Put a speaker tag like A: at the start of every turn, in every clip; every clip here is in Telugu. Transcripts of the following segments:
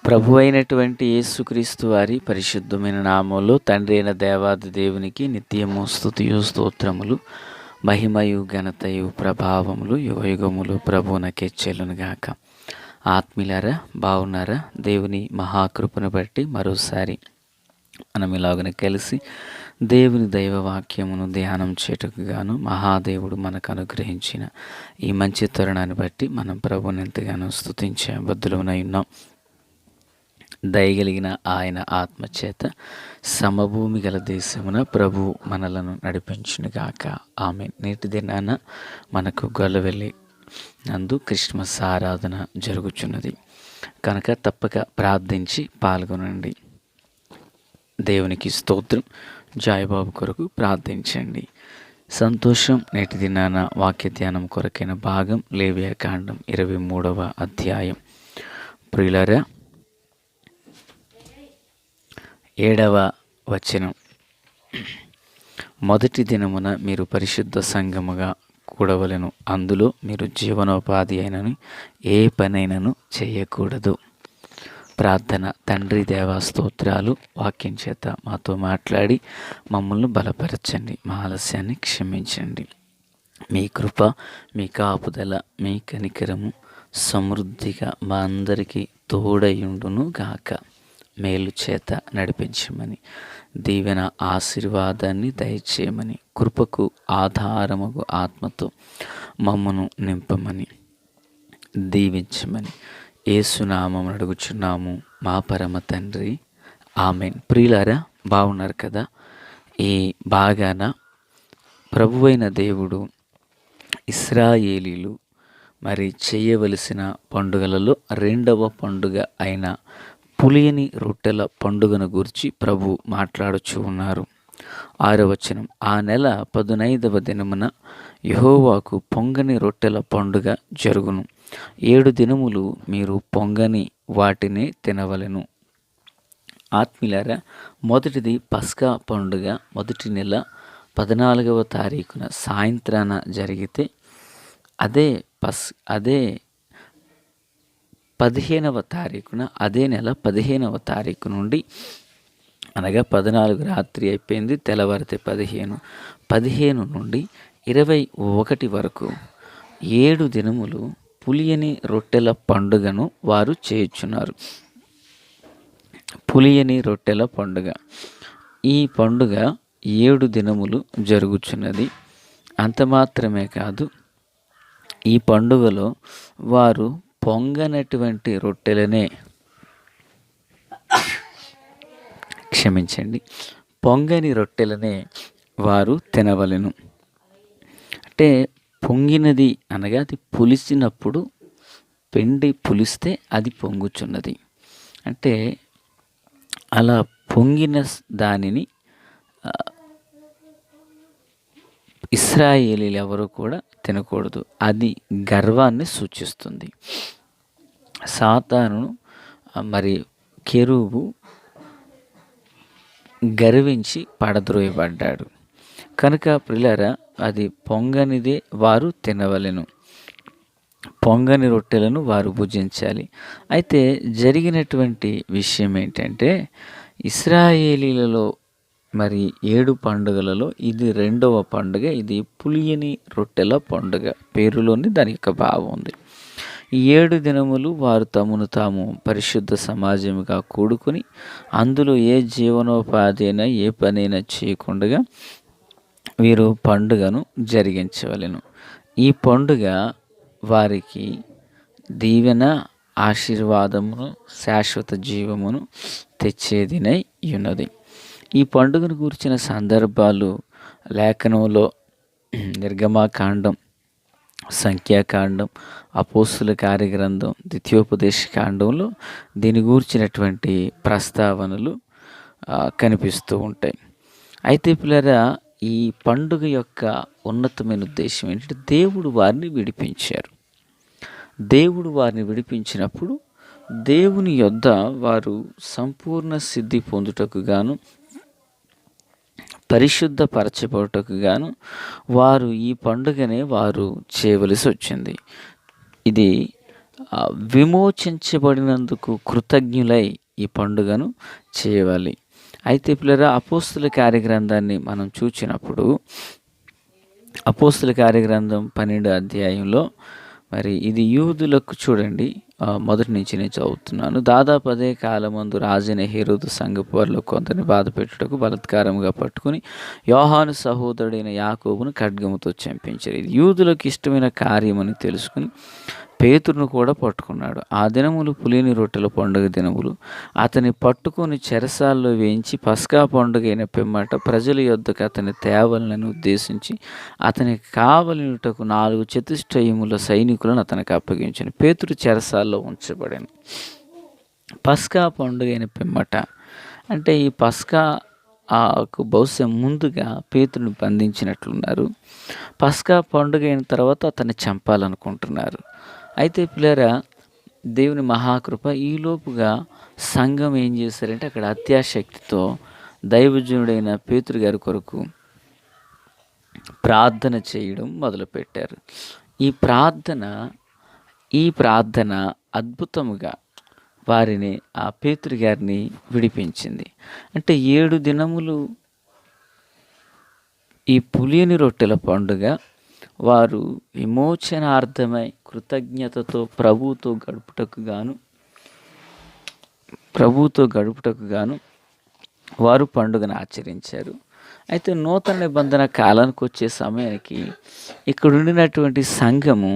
A: ప్రభు అయినటువంటి యేసుక్రీస్తు వారి పరిశుద్ధమైన నామంలో తండ్రి అయిన దేవాది దేవునికి నిత్యము స్తుతియు స్తోత్రములు, మహిమయు ఘనతయు ప్రభావములు యుగయుగములు ప్రభువునకే చెల్లునుగాక. ఆత్మీయులారా, బాగున్నారా? దేవుని మహాకృపను బట్టి మరోసారి మనం ఇలాగనే కలిసి దేవుని దైవవాక్యమును ధ్యానం చేయుటకు గాను మహాదేవుడు మనకు అనుగ్రహించిన ఈ మంచి తరుణాన్ని బట్టి మనం ప్రభువుని ఎంతగానో స్తుతించే బద్దులమై ఉన్నాం. దయగలిగిన ఆయన ఆత్మచేత సమభూమి గల దేశమున ప్రభు మనలను నడిపించునుగాక. ఆమె. నేటి దినాన మనకు గొల్లవెల్లి నందు క్రిస్మస్ ఆరాధన జరుగుచున్నది కనుక తప్పక ప్రార్థించి పాల్గొనండి. దేవునికి స్తోత్రం. జాయబాబు కొరకు ప్రార్థించండి. సంతోషం. నేటి దినాన వాక్య ధ్యానం కొరకైన భాగం లేవియాకాండం 23వ అధ్యాయం. ప్రియులారా, 7వ వచనం. మొదటి దినమున మీరు పరిశుద్ధ సంఘముగా కూడవలెను, అందులో మీరు జీవనోపాధి అయినను ఏ పనైనను చేయకూడదు. ప్రార్థన. తండ్రి దేవా స్తోత్రాలు, వాక్యం చేత మాతో మాట్లాడి మమ్మల్ని బలపరచండి, మా ఆలస్యాన్ని క్షమించండి. మీ కృప, మీ కాపుదల, మీ కనికరము సమృద్ధిగా మా అందరికీ తోడయుండును గాక. మేలు చేత నడిపించమని, దీవెన ఆశీర్వాదాన్ని దయచేయమని, కృపకు ఆధారముగు ఆత్మతో మమ్మను నింపమని, దీవించమని యేసునామమున అడుగుచున్నాము మా పరమ తండ్రి. ఆమెన్. ప్రియులారా, బాగున్నారు కదా? ఈ బాగాన ప్రభువైన దేవుడు ఇశ్రాయేలీలు మరి చేయవలసిన పండుగలలో 2వ పండుగ అయిన పులియని రొట్టెల పండుగను గురించి ప్రభు మాట్లాడుచూ ఉన్నారు. 6వ వచనం. ఆ నెల 15వ దినమున యెహోవాకు పొంగని రొట్టెల పండుగ జరుగును. 7 దినములు మీరు పొంగని వాటినే తినవలెను. ఆత్మీయులారా, మొదటిది పస్కా పండుగ మొదటి నెల 14వ తారీఖున సాయంత్రాన జరిగితే అదే 15వ తారీఖున అదే నెల 15వ తారీఖు నుండి, అనగా 14 రాత్రి అయిపోయింది, తెల్లవారితే 15 నుండి 21 వరకు 7 దినములు పులియని రొట్టెల పండుగను వారు చేయుచున్నారు. పులియని రొట్టెల పండుగ. ఈ పండుగ 7 దినములు జరుగుచున్నది. అంత మాత్రమే కాదు, ఈ పండుగలో వారు పొంగనటువంటి రొట్టెలనే పొంగని రొట్టెలనే వారు తినవలెను. అంటే పొంగినది అనగా అది పులిసినప్పుడు, పిండి పులిస్తే అది పొంగుచున్నది. అంటే అలా పొంగిన దానిని ఇశ్రాయేలీలు ఎవరు కూడా తినకూడదు. అది గర్వాన్ని సూచిస్తుంది. సాతాను మరి కెరూబు గర్వించి పడద్రోయబడ్డాడు కనుక ప్రియులారా, అది పొంగనిదే వారు తినవలెను. పొంగని రొట్టెలను వారు భుజించాలి. అయితే జరిగినటువంటి విషయం ఏంటంటే, ఇశ్రాయేలీలలో మరి 7 పండుగలలో ఇది 2వ పండుగ. ఇది పులియని రొట్టెల పండుగ. పేరులోని దాని యొక్క భావం ఉంది. ఈ 7 దినములు వారు తమను తాము పరిశుద్ధ సమాజముగా కూడుకుని అందులో ఏ జీవనోపాధి అయినా ఏ పనైనా చేయకుండా వీరు పండుగను జరిగించవలెను. ఈ పండుగ వారికి దీవెన, ఆశీర్వాదమును, శాశ్వత జీవమును తెచ్చేదినై ఉన్నది. ఈ పండుగను గురించిన సందర్భాలు లేఖనంలో నిర్గమాకాండం, సంఖ్యాకాండం, అపోస్తుల కార్యగ్రంథం, ద్వితీయోపదేశ కాండంలో దీని గూర్చినటువంటి ప్రస్తావనలు కనిపిస్తూ ఉంటాయి. అయితే పిల్లరా, ఈ పండుగ యొక్క ఉన్నతమైన ఉద్దేశం ఏంటంటే దేవుడు వారిని విడిపించారు. దేవుడు వారిని విడిపించినప్పుడు దేవుని యొద్ద వారు సంపూర్ణ సిద్ధి పొందుటకు గాను, పరిశుద్ధపరచబడుటకు గాను వారు ఈ పండుగనే వారు చేయవలసి వచ్చింది. ఇది విమోచించబడినందుకు కృతజ్ఞులై ఈ పండుగను చేయవాలి. అయితే పిల్లరా, అపోస్తుల కార్యగ్రంథాన్ని మనం చూచినప్పుడు అపోస్తుల కార్యగ్రంథం 12వ అధ్యాయంలో మరి ఇది యూదులకు చూడండి, మొదటి నుంచి నేను చదువుతున్నాను. దాదాపు అదే కాలమందు రాజైన హేరోదు సంఘపు వారిలో కొందరిని బాధ పెట్టుటకు బలాత్కారముగా పట్టుకుని యోహాను సహోదరుడైన యాకోబును ఖడ్గముతో చంపించారు. ఇది యూదులకు ఇష్టమైన కార్యమని తెలుసుకుని పేతురును కూడా పట్టుకున్నాడు. ఆ దినములు పులిని రొట్టెల పండుగ దినములు. అతని పట్టుకొని చెరసాల్లో వేయించి పస్కా పండుగ అయిన పిమ్మట ప్రజల యొద్దకు అతని తేవలని ఉద్దేశించి అతనికి కావలినుటకు 4 చతుష్టయముల సైనికులను అతనికి అప్పగించాను. పేతురు చెరసాల్లో ఉంచబడాను. పస్కా పండుగ అయిన పిమ్మట అంటే ఈ పస్కా బహుశా ముందుగా పేతురుని బంధించినట్లున్నారు. పస్కా పండుగ అయిన తర్వాత అతన్ని చంపాలనుకుంటున్నారు. అయితే పిల్లరా, దేవుని మహాకృప ఈలోపుగా సంఘం ఏం చేశారంటే అక్కడ అత్యాశక్తితో దైవజనుడైన పేతురు గారి కొరకు ప్రార్థన చేయడం మొదలుపెట్టారు. ఈ ప్రార్థన అద్భుతముగా వారిని, ఆ పేతురు గారిని విడిపించింది. అంటే 7 దినములు ఈ పులియని రొట్టెల పండుగ వారు విమోచనార్థమై కృతజ్ఞతతో ప్రభువుతో గడుపుటకు గాను వారు పండుగను ఆచరించారు. అయితే నూతన నిబంధన కాలానికి వచ్చే సమయానికి ఇక్కడ ఉండినటువంటి సంఘము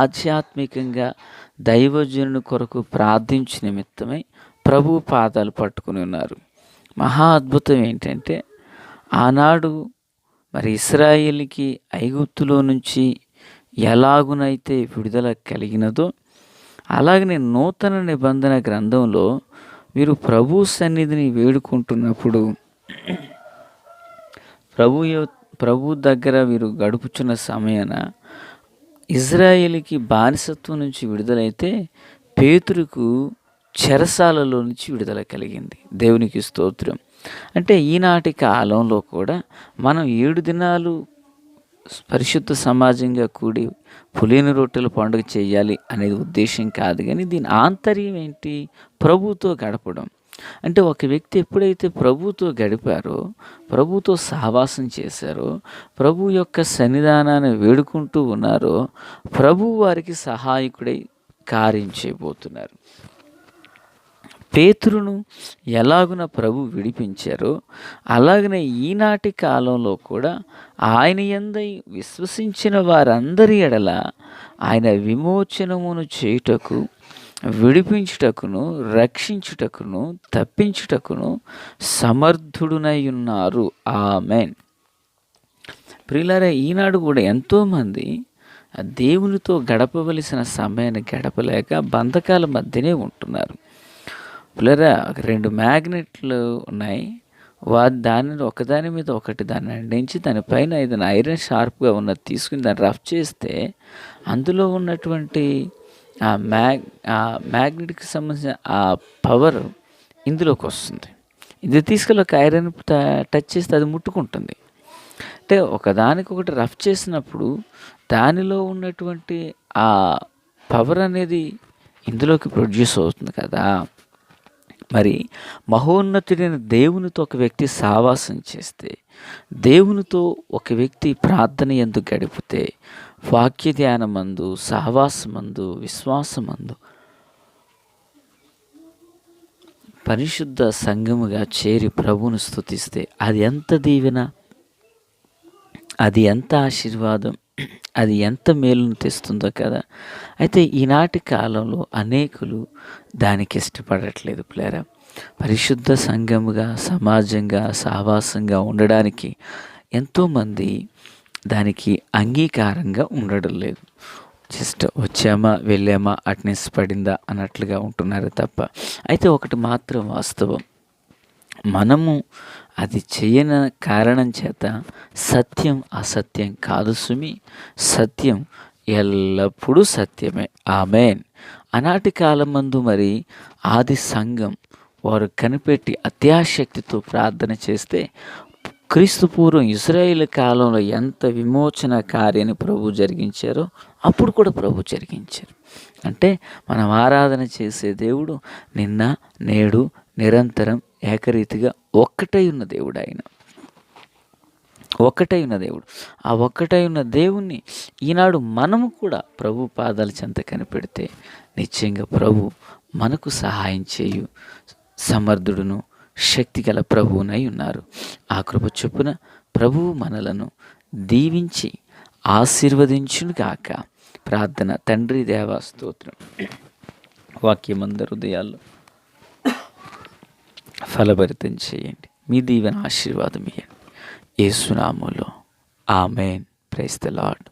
A: ఆధ్యాత్మికంగా దైవజనుని కొరకు ప్రార్థించు నిమిత్తమై ప్రభు పాదాలు పట్టుకుని ఉన్నారు. మహా అద్భుతం ఏంటంటే ఆనాడు మరి ఇశ్రాయేలుకి ఐగుప్తులో నుంచి ఎలాగునైతే విడుదల కలిగినదో అలాగనే నూతన నిబంధన గ్రంథంలో వీరు ప్రభు సన్నిధిని వేడుకుంటున్నప్పుడు ప్రభు దగ్గర వీరు గడుపుచున్న సమయాన ఇజ్రాయేలుకి బానిసత్వం నుంచి విడుదలైతే పేతురుకు చెరసాలలో నుంచి విడుదల కలిగింది. దేవునికి స్తోత్రం. అంటే ఈనాటి కాలంలో కూడా మనం 7 దినాలు పరిశుద్ధ సమాజంగా కూడి పులిని రొట్టెల పండుగ చేయాలి అనేది ఉద్దేశం కాదు. కానీ దీని ఆంతర్యం ఏంటి? ప్రభువుతో గడపడం. అంటే ఒక వ్యక్తి ఎప్పుడైతే ప్రభువుతో గడిపారో, ప్రభువుతో సహవాసం చేశారో, ప్రభు యొక్క సన్నిధానాన్ని వేడుకుంటూ ఉన్నారో, ప్రభు వారికి సహాయకుడై కార్యం చేయబోతున్నారు. పేతురును ఎలాగున ప్రభు విడిపించారో అలాగనే ఈనాటి కాలంలో కూడా ఆయన యందై విశ్వసించిన వారందరి ఎడల ఆయన విమోచనమును చేయుటకు, విడిపించుటకును, రక్షించుటకును, తప్పించుటకును సమర్థుడునై ఉన్నారు. ఆమేన్. ప్రియులారా, ఈనాడు కూడా ఎంతోమంది దేవునితో గడపవలసిన సమయాన్ని గడపలేక బంధకాల మధ్యనే ఉంటున్నారు. పిల్లరా, 2 మ్యాగ్నెట్లు ఉన్నాయి. దానిని ఒకదాని మీద ఒకటి దాన్ని అంటించి దానిపైన ఏదైనా ఐరన్ షార్ప్గా ఉన్నది తీసుకుని దాన్ని రఫ్ చేస్తే అందులో ఉన్నటువంటి ఆ మ్యాగ్నెట్కి సంబంధించిన ఆ పవర్ ఇందులోకి వస్తుంది. ఇది తీసుకెళ్ళి ఒక ఐరన్ టచ్ చేస్తే అది ముట్టుకుంటుంది. అంటే ఒకదానికొకటి రఫ్ చేసినప్పుడు దానిలో ఉన్నటువంటి ఆ పవర్ అనేది ఇందులోకి ప్రొడ్యూస్ అవుతుంది కదా. మరి మహోన్నతుడైన దేవునితో ఒక వ్యక్తి సావాసం చేస్తే, దేవునితో ఒక వ్యక్తి ప్రార్థన యందు గడిపితే, వాక్య ధ్యానమందు, సహవాసమందు, విశ్వాసమందు పరిశుద్ధ సంఘముగా చేరి ప్రభువును స్తుతిస్తే అది ఎంత దీవెన, అది ఎంత ఆశీర్వాదం. అది ఎంత మేలును తెస్తుందో కదా! అయితే ఈనాటి కాలంలో అనేకులు దానికి ఇష్టపడట్లేదు ప్రియులారా. పరిశుద్ధ సంఘముగా, సమాజంగా, సహవాసంగా ఉండడానికి ఎంతోమంది దానికి అంగీకారంగా ఉండడం లేదు. జస్ట్ వచ్చామా, వెళ్ళామా, అటెండెన్స్ పడిందా అన్నట్లుగా ఉంటున్నారు తప్ప. అయితే ఒకటి మాత్రం వాస్తవం. మనము అది చేయని కారణం చేత సత్యం అసత్యం కాదు సుమి. సత్యం ఎల్లప్పుడూ సత్యమే. ఆమేన్. ఆనాటి కాలమందు మరి ఆది సంఘం వారు కనిపెట్టి అత్యాశక్తితో ప్రార్థన చేస్తే క్రీస్తు పూర్వం ఇజ్రాయేలు కాలంలో ఎంత విమోచన కార్యాన్ని ప్రభువు జరిగించారో అప్పుడు కూడా ప్రభు జరిగించారు. అంటే మనం ఆరాధన చేసే దేవుడు నిన్న, నేడు, నిరంతరం ఏకరీతిగా ఒక్కటై ఉన్న దేవుడు ఆయన. ఒక్కటై ఉన్న దేవుడు. ఆ ఒక్కటై ఉన్న దేవుణ్ణి ఈనాడు మనము కూడా ప్రభు పాదాల చెంత కనిపెడితే నిశ్చయంగా ప్రభు మనకు సహాయం చేయు సమర్థుడును శక్తిగల ప్రభువునై ఉన్నారు. ఆ కృప చొప్పున ప్రభువు మనలను దీవించి ఆశీర్వదించును గాక. ప్రార్థన. తండ్రి దేవా స్తోత్రం. వాక్యమందరి హృదయాల్లో ఫలభరితం చేయండి. మీ దీవెన ఆశీర్వాదం ఇయ్యండి. యేసు నామములో ఆమేన్. Praise the lord.